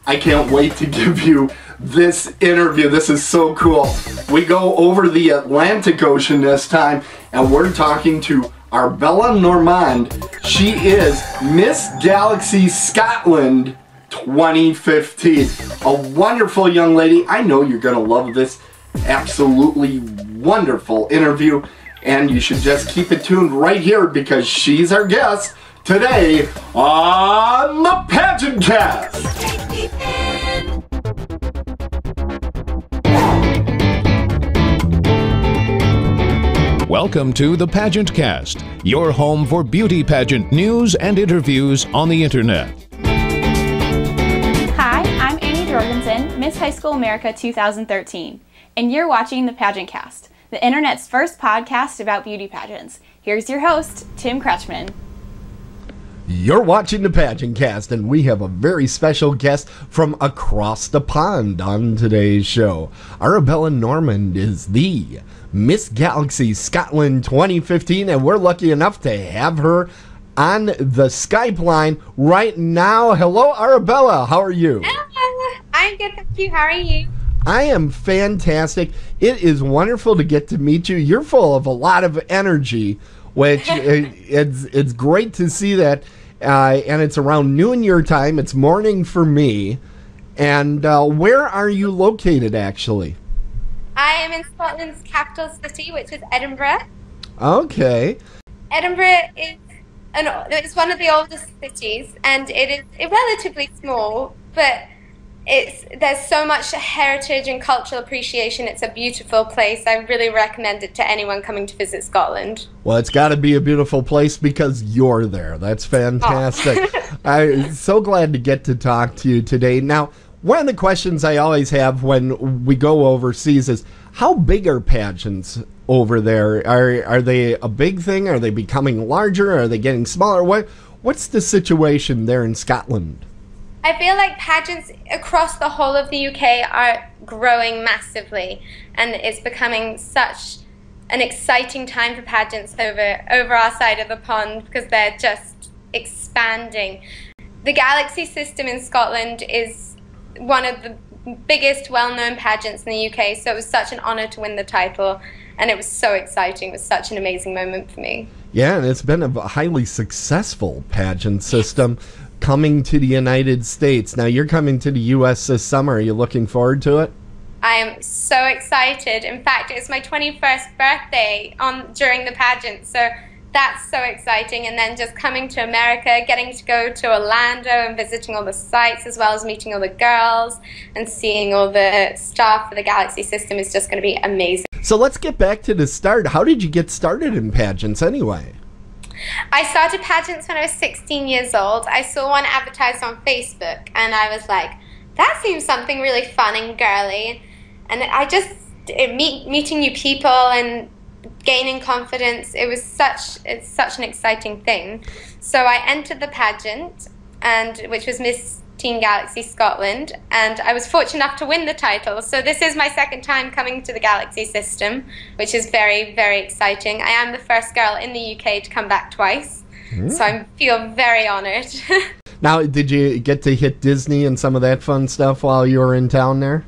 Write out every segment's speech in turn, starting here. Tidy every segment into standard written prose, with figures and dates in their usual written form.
I can't wait to give you this interview. This is so cool. We go over the Atlantic Ocean this time, and we're talking to Arabella Normand. She is Miss Galaxy Scotland 2015. A wonderful young lady. I know you're gonna love this absolutely wonderful interview, and you should just keep it tuned right here because she's our guest today on the PageantCast. Welcome to the PageantCast, your home for beauty pageant news and interviews on the internet. Hi, I'm Amy Jorgensen, Miss High School America 2013, and you're watching the PageantCast, the internet's first podcast about beauty pageants. Here's your host, Tim Kretschmann. You're watching the PageantCast, and we have a very special guest from across the pond on today's show. Arabella Normand is the Miss Galaxy Scotland 2015, and we're lucky enough to have her on the Skype line right now. Hello, Arabella. How are you? Hello. I'm good, thank you. How are you? I am fantastic. It is wonderful to get to meet you. You're full of a lot of energy, which it's great to see that. And it's around noon your time. It's morning for me. And where are you located, actually? I am in Scotland's capital city, which is Edinburgh. Okay. Edinburgh is it's one of the oldest cities, and it is relatively small, but there's so much heritage and cultural appreciation. It's a beautiful place. I really recommend it to anyone coming to visit Scotland. Well, it's got to be a beautiful place because you're there. That's fantastic. I'm so glad to get to talk to you today. Now, one of the questions I always have when we go overseas is, how big are pageants over there? Are they a big thing? Are they becoming larger? Are they getting smaller? What's the situation there in Scotland? I feel like pageants across the whole of the UK are growing massively, and it's becoming such an exciting time for pageants over our side of the pond because they're just expanding. The Galaxy system in Scotland is one of the biggest well-known pageants in the UK, so it was such an honor to win the title, and it was so exciting. It was such an amazing moment for me. Yeah, and it's been a highly successful pageant system coming to the United States. Now, you're coming to the U.S. this summer. Are you looking forward to it? I am so excited. In fact, it's my 21st birthday during the pageant, so that's so exciting. And then just coming to America, getting to go to Orlando and visiting all the sites, as well as meeting all the girls and seeing all the staff for the Galaxy system is just going to be amazing. So let's get back to the start. How did you get started in pageants anyway? I started pageants when I was 16 years old. I saw one advertised on Facebook, and I was like, that seems something really fun and girly. And I just, meeting new people and gaining confidence, it's such an exciting thing. So I entered the pageant, which was Miss Teen Galaxy Scotland, and I was fortunate enough to win the title. So this is my second time coming to the Galaxy system, which is very, very exciting. I am the first girl in the UK to come back twice, so I feel very honored. Now, did you get to hit Disney and some of that fun stuff while you were in town there?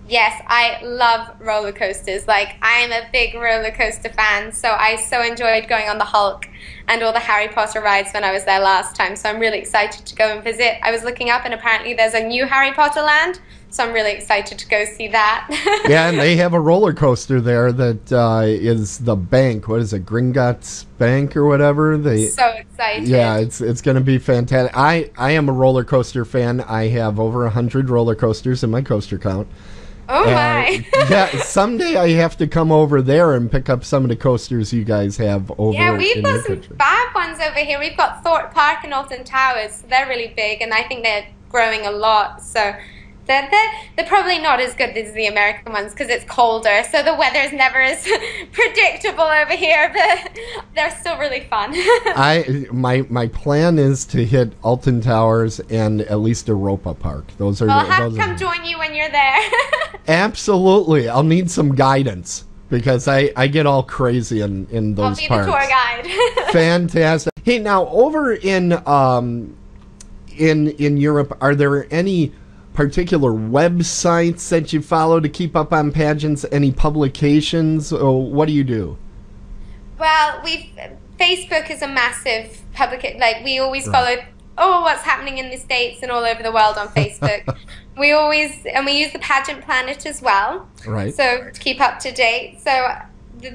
Yes, I love roller coasters. Like, I am a big roller coaster fan, so I so enjoyed going on the Hulk and all the Harry Potter rides when I was there last time, so I'm really excited to go and visit. I was looking up, and apparently there's a new Harry Potter land, so I'm really excited to go see that. Yeah, and they have a roller coaster there that is the bank. What is it, Gringotts Bank or whatever? So excited. Yeah, it's going to be fantastic. I am a roller coaster fan. I have over 100 roller coasters in my coaster count. Oh my! Yeah, someday I have to come over there and pick up some of the coasters you guys have over. Yeah, we've got some fab ones over here. We've got Thorpe Park and Alton Towers. So they're really big, and I think they're growing a lot. So they're probably not as good as the American ones because it's colder, so the weather's never as predictable over here. But they're still really fun. My plan is to hit Alton Towers and at least Europa Park. Those are. I'll have to come join you when you're there. Absolutely, I'll need some guidance because I get all crazy in those parks. I'll be the tour guide. Fantastic. Hey, now over in Europe, are there any particular websites that you follow to keep up on pageants? Any publications? Or what do you do? Well, Facebook is a massive like we always follow what's happening in the States and all over the world on Facebook. we use the Pageant Planet as well. Right. So to keep up to date. So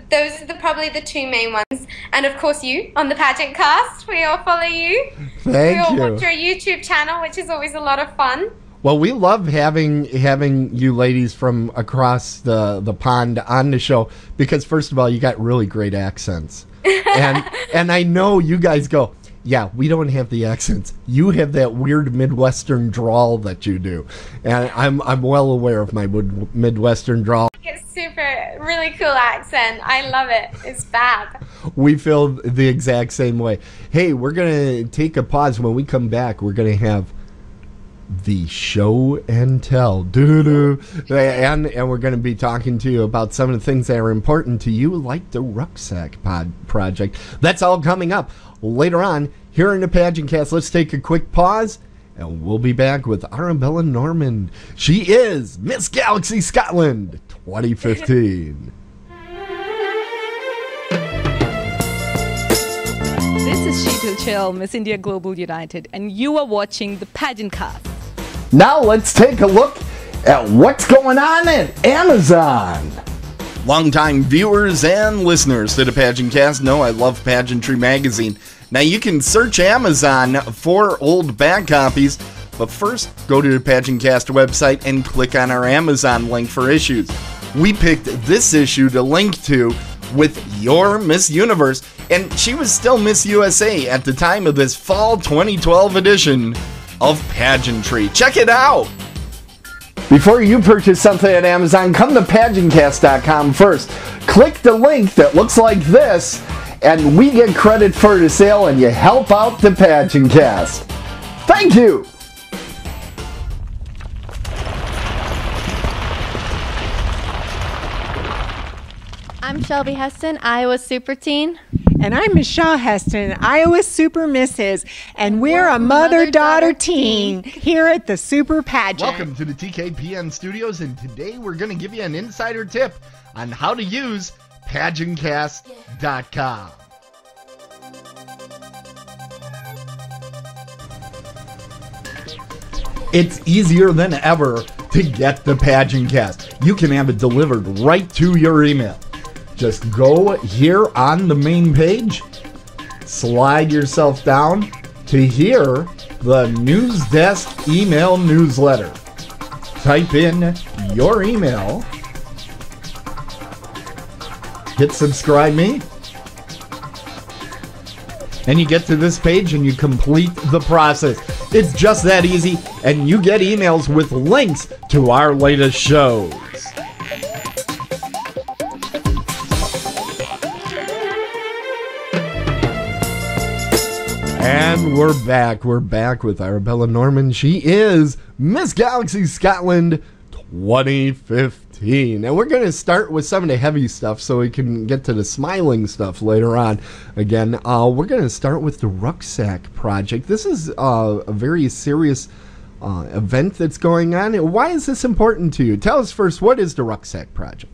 those are probably the two main ones. And of course you on the PageantCast. We all follow you. Thank you. We all watch your YouTube channel, which is always a lot of fun. Well, we love having you ladies from across the pond on the show because, first of all, you got really great accents. And I know you guys go, yeah, we don't have the accents. You have that weird Midwestern drawl that you do. And I'm well aware of my Midwestern drawl. It's really cool accent. I love it. It's fab. We feel the exact same way. Hey, we're going to take a pause. When we come back, we're going to have the show and tell. And we're going to be talking to you about some of the things that are important to you, like the Rucksack Project. That's all coming up later on here in the PageantCast. Let's take a quick pause, and we'll be back with Arabella Normand. She is Miss Galaxy Scotland 2015. This is Sheetal Chell, Miss India Global United, and you are watching the PageantCast. Now let's take a look at what's going on at Amazon. Longtime viewers and listeners to the PageantCast know I love Pageantry Magazine. Now you can search Amazon for old back copies, but first go to the PageantCast website and click on our Amazon link for issues. We picked this issue to link to with your Miss Universe, and she was still Miss USA at the time of this fall 2012 edition of Pageantry. Check it out! Before you purchase something at Amazon, come to PageantCast.com first. Click the link that looks like this, and we get credit for the sale, and you help out the PageantCast. Thank you! I'm Shelby Heston, Iowa Super Teen. And I'm Michelle Heston, Iowa Super Mrs. And we're a mother-daughter team here at the Super Pageant. Welcome to the TKPN studios, and today we're going to give you an insider tip on how to use PageantCast.com. It's easier than ever to get the PageantCast. You can have it delivered right to your email. Just go here on the main page, slide yourself down to here, the News Desk email newsletter. Type in your email, hit subscribe me, and you get to this page and you complete the process. It's just that easy, and you get emails with links to our latest shows. And we're back. We're back with Arabella Normand. She is Miss Galaxy Scotland 2015. And we're going to start with some of the heavy stuff so we can get to the smiling stuff later on. Again, we're going to start with the Rucksack Project. This is a very serious event that's going on. Why is this important to you? Tell us first, what is the Rucksack Project?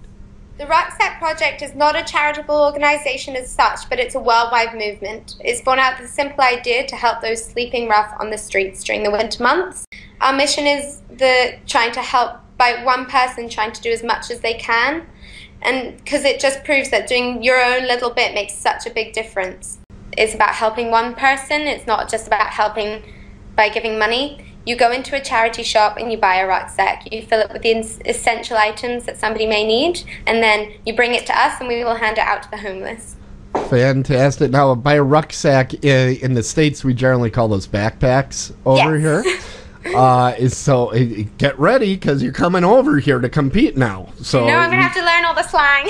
The Rucksack Project is not a charitable organization as such, but it's a worldwide movement. It's born out of the simple idea to help those sleeping rough on the streets during the winter months. Our mission is trying to help by one person trying to do as much as they can, and because it just proves that doing your own little bit makes such a big difference. It's about helping one person. It's not just about helping by giving money. You go into a charity shop and you buy a rucksack. You fill it with the essential items that somebody may need, and then you bring it to us and we will hand it out to the homeless. Fantastic. Now, by a rucksack, in the States, we generally call those backpacks over here. So get ready, because you're coming over here to compete now. So no, I'm going to have to learn all the slang.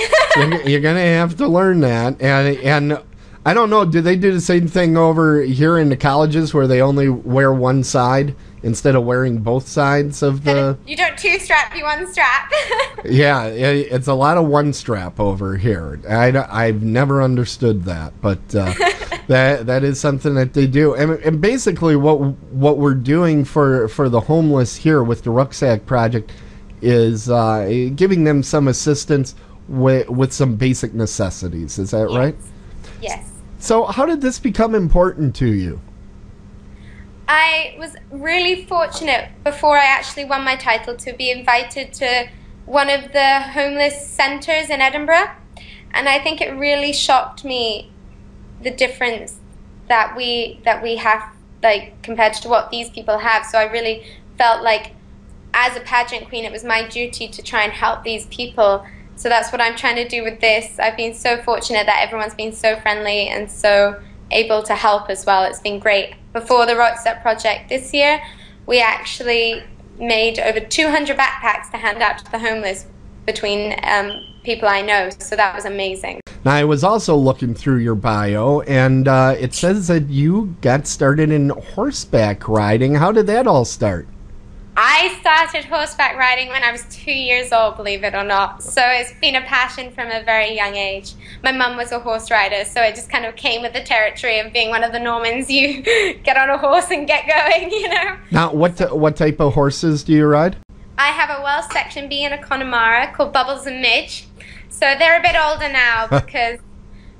You're going to have to learn that. And I don't know. Do they do the same thing over here in the colleges where they only wear one side instead of wearing both sides of the... You don't two-strap, you one-strap. Yeah, it's a lot of one strap over here. I've never understood that, but that is something that they do. And basically what we're doing for the homeless here with the Rucksack Project is giving them some assistance with some basic necessities. Is that right? Yes. So how did this become important to you? I was really fortunate before I actually won my title to be invited to one of the homeless centres in Edinburgh, and I think it really shocked me the difference that we have, like, compared to what these people have. So I really felt like as a pageant queen it was my duty to try and help these people. So that's what I'm trying to do with this. I've been so fortunate that everyone's been so friendly and so able to help as well. It's been great. Before the Rucksack Project this year, we actually made over 200 backpacks to hand out to the homeless between people I know, so that was amazing. Now, I was also looking through your bio, and it says that you got started in horseback riding. How did that all start? I started horseback riding when I was 2 years old, believe it or not. So it's been a passion from a very young age. My mum was a horse rider, so it just kind of came with the territory of being one of the Normans. You get on a horse and get going, you know. Now, what type of horses do you ride? I have a Welsh Section B and a Connemara called Bubbles and Midge. So they're a bit older now because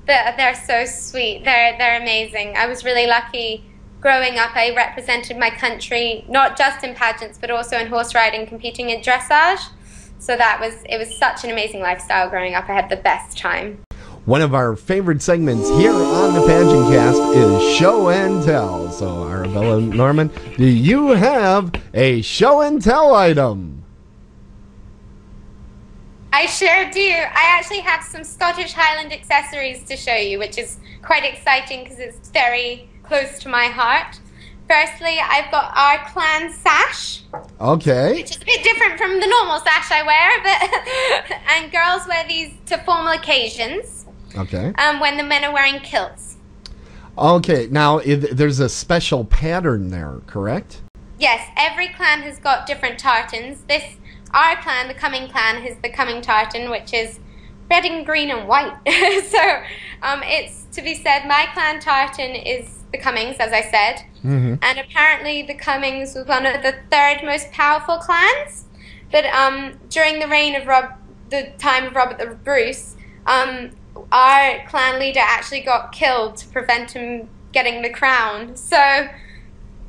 they're so sweet. They're amazing. I was really lucky. Growing up, I represented my country, not just in pageants, but also in horse riding, competing in dressage. So it was such an amazing lifestyle growing up. I had the best time. One of our favorite segments here on the PageantCast is Show and Tell. So, Arabella, Norman, do you have a show and tell item? I sure do. I actually have some Scottish Highland accessories to show you, which is quite exciting because it's very close to my heart. Firstly, I've got our clan sash. Okay. Which is a bit different from the normal sash I wear, but and girls wear these to formal occasions. Okay. When the men are wearing kilts. Okay. Now, there's a special pattern there, correct? Yes. Every clan has got different tartans. Our clan, the Cumming clan, has the Cumming tartan, which is red and green and white. So it's to be said, my clan tartan is the Cummings, as I said. Mm-hmm. And apparently the Cummings was one of the third most powerful clans. But during the reign of the time of Robert the Bruce, our clan leader actually got killed to prevent him getting the crown. So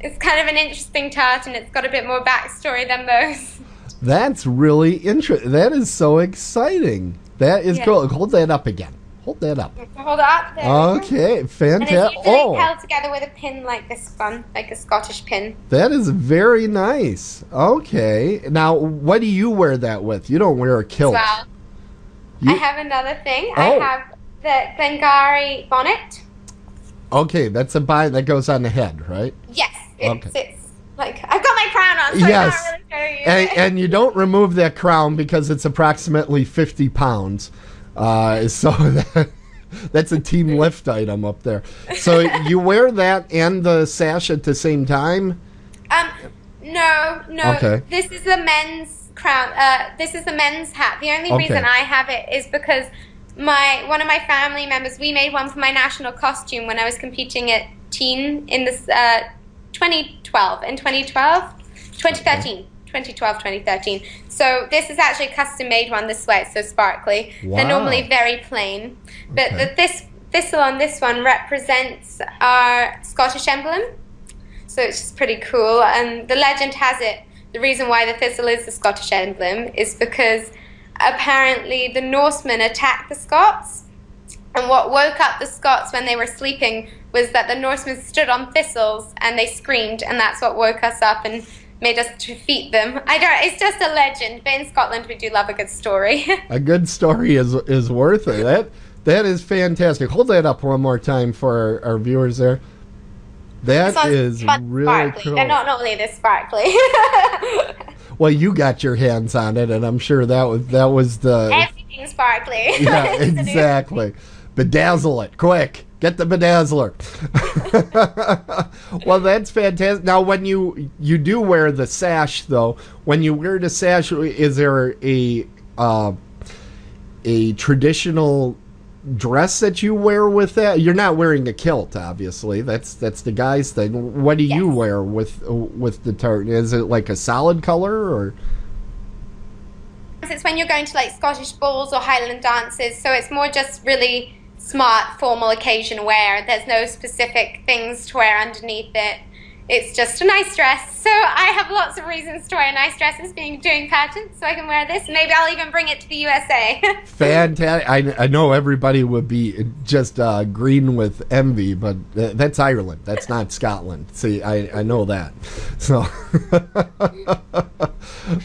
it's kind of an interesting tartan. It's got a bit more backstory than those. That's really interesting. That is so exciting. That is cool. Hold that up again. Hold that up. Hold it up. There okay, fantastic. And it's usually held together with a pin like this one, like a Scottish pin. That is very nice. Okay. Now, what do you wear that with? You don't wear a kilt. Well, I have another thing. I have the Glengarry bonnet. Okay, that's a bind that goes on the head, right? Yes. It's like, I've got my crown on, so yes. I can't really show you. And you don't remove that crown because it's approximately 50 pounds. So that's a team lift item up there. So you wear that and the sash at the same time? No. Okay. This is the men's crown. This is the men's hat. The only reason I have it is because one of my family members, we made one for my national costume when I was competing at teen in this 2013. So this is actually a custom made one this way, it's so sparkly. Wow. They're normally very plain. But this thistle on this one represents our Scottish emblem. So it's just pretty cool. And the legend has it, the reason why the thistle is the Scottish emblem is because apparently the Norsemen attacked the Scots. And what woke up the Scots when they were sleeping was that the Norsemen stood on thistles and they screamed, and that's what woke us up and made us defeat them. It's just a legend, but in Scotland we do love a good story. A good story is worth it. That is fantastic. Hold that up one more time for our viewers there. That is really sparkly. cool. They're not normally this sparkly. Well, you got your hands on it, and I'm sure that was the... Everything's sparkly. Yeah, exactly. Bedazzle it, quick. Get the bedazzler. Well, that's fantastic. Now, when you do wear the sash, though, when you wear the sash, is there a traditional dress that you wear with that? You're not wearing a kilt, obviously. That's the guy's thing. What do you wear with the tartan? Is it like a solid color, or? It's when you're going to like Scottish balls or Highland dances, so it's more just really smart, formal occasion wear. There's no specific things to wear underneath it. It's just a nice dress. So I have lots of reasons to wear nice dresses doing pageants, so I can wear this. Maybe I'll even bring it to the USA. Fantastic. I know everybody would be just green with envy, but that's Ireland. That's not Scotland. See, I know that. So,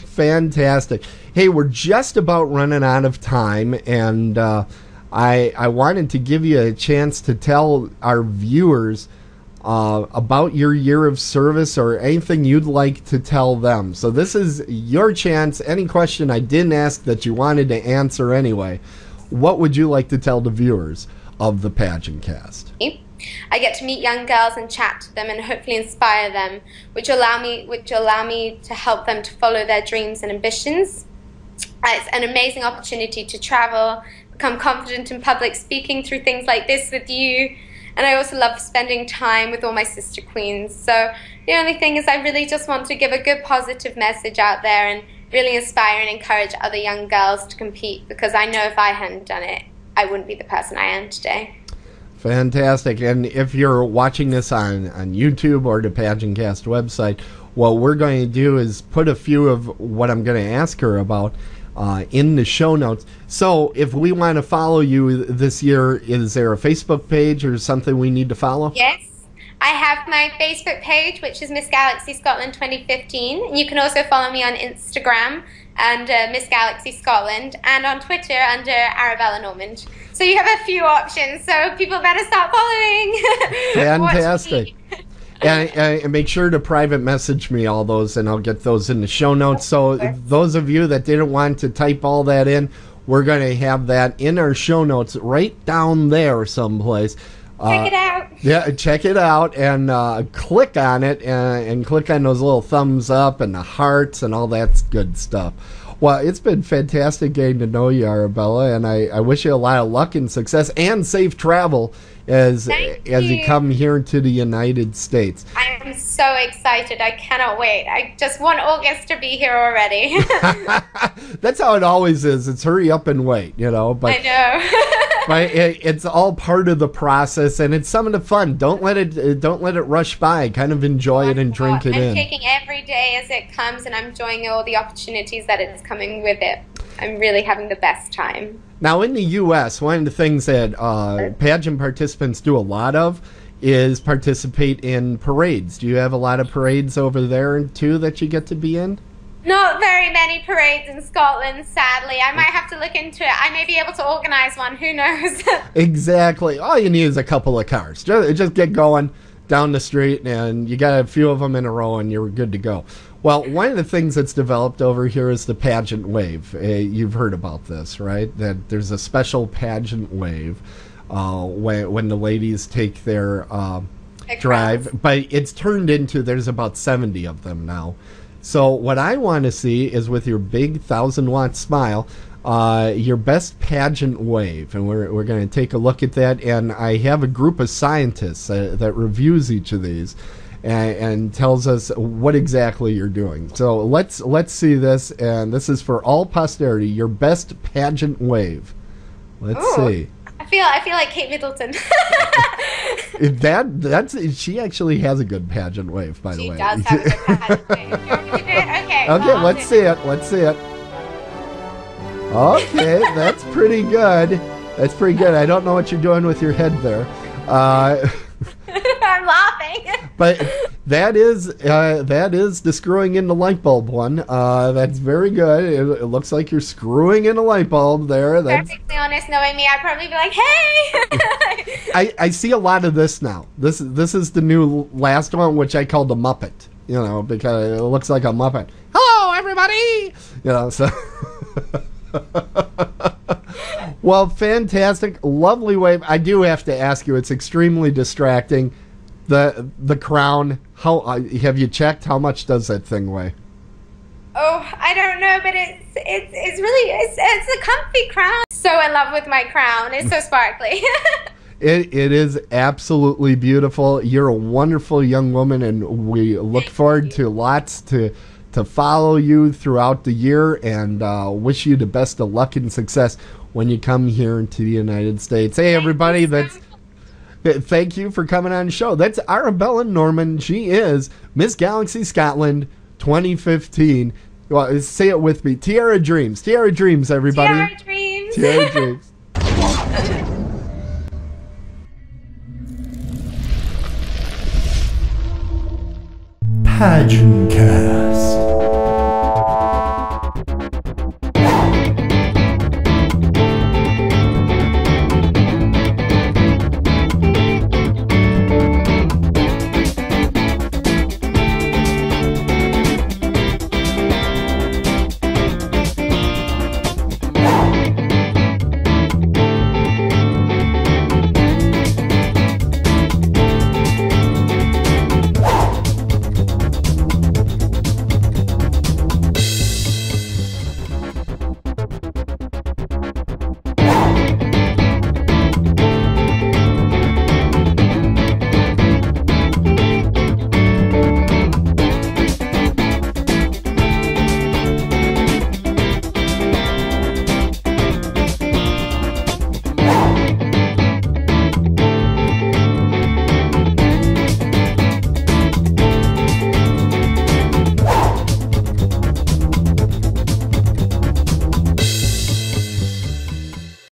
fantastic. Hey, we're just about running out of time, and I wanted to give you a chance to tell our viewers about your year of service or anything you'd like to tell them. So this is your chance. Any question I didn't ask that you wanted to answer anyway, what would you like to tell the viewers of the PageantCast? I get to meet young girls and chat to them and hopefully inspire them, which allow me to help them to follow their dreams and ambitions. It's an amazing opportunity to travel, become confident in public speaking through things like this with you. And I also love spending time with all my sister queens. So the only thing is I really just want to give a good positive message out there and really inspire and encourage other young girls to compete, because I know if I hadn't done it, I wouldn't be the person I am today. Fantastic. And if you're watching this on YouTube or the PageantCast website, what we're going to do is put a few of what I'm going to ask her about in the show notes. So if we want to follow you this year, is there a Facebook page or something we need to follow? Yes, I have my Facebook page, which is Miss Galaxy Scotland 2015. And you can also follow me on Instagram under Miss Galaxy Scotland and on Twitter under Arabella Normand. So you have a few options, so people better start following. Fantastic. And make sure to private message me all those, and I'll get those in the show notes. So those of you that didn't want to type all that in, we're going to have that in our show notes right down there someplace. Check it out. Yeah, check it out and click on it and click on those little thumbs up and the hearts and all that good stuff. Well, it's been fantastic getting to know you, Arabella, and I wish you a lot of luck and success and safe travel as you come here to the United States. I'm so excited. I cannot wait. I just want August to be here already. That's how it always is. It's hurry up and wait, you know. But, I know. but it's all part of the process, and it's some of the fun. Don't let it rush by. Kind of enjoy it and drink it in. I'm taking every day as it comes, and I'm enjoying all the opportunities that it's coming with it. I'm really having the best time. Now, in the U.S., one of the things that pageant participants do a lot of is participate in parades. Do you have a lot of parades over there, too, that you get to be in? Not very many parades in Scotland, sadly. I might have to look into it. I may be able to organize one. Who knows? Exactly. All you need is a couple of cars. Just get going down the street, and you got a few of them in a row, and you're good to go. Well, one of the things that's developed over here is the pageant wave. You've heard about this, right? That there's a special pageant wave when the ladies take their drive. But it's turned into, there's about 70 of them now. So what I want to see is, with your big 1,000-watt smile, your best pageant wave. And we're going to take a look at that. And I have a group of scientists that reviews each of these and tells us what exactly you're doing. So let's see this, and this is for all posterity. Your best pageant wave. Let's see. I feel like Kate Middleton. She actually has a good pageant wave, by the way. She does have a good pageant wave. You want me to do it? Okay. Okay, let's see it. Let's see it. Okay, that's pretty good. That's pretty good. I don't know what you're doing with your head there. I'm laughing. But that is the screwing in the light bulb one. That's very good. It looks like you're screwing in a light bulb there. That's perfectly honest. Knowing me, I'd probably be like, "Hey." I see a lot of this now. This is the new last one, which I call the Muppet. You know, because it looks like a Muppet. Hello, everybody. You know, so. Well, fantastic. Lovely wave. I do have to ask you, it's extremely distracting. The crown, how have you checked? How much does that thing weigh? Oh, I don't know, but it's really it's a comfy crown. So in love with my crown. It's so sparkly. It is absolutely beautiful. You're a wonderful young woman, and we look forward to lots to follow you throughout the year, and wish you the best of luck and success when you come here to the United States. Hey, everybody, thank you for coming on the show. That's Arabella Norman. She is Miss Galaxy Scotland 2015. Well, say it with me. Tiara Dreams. Tiara Dreams, everybody. Tiara Dreams. Tiara Dreams. PageantCast.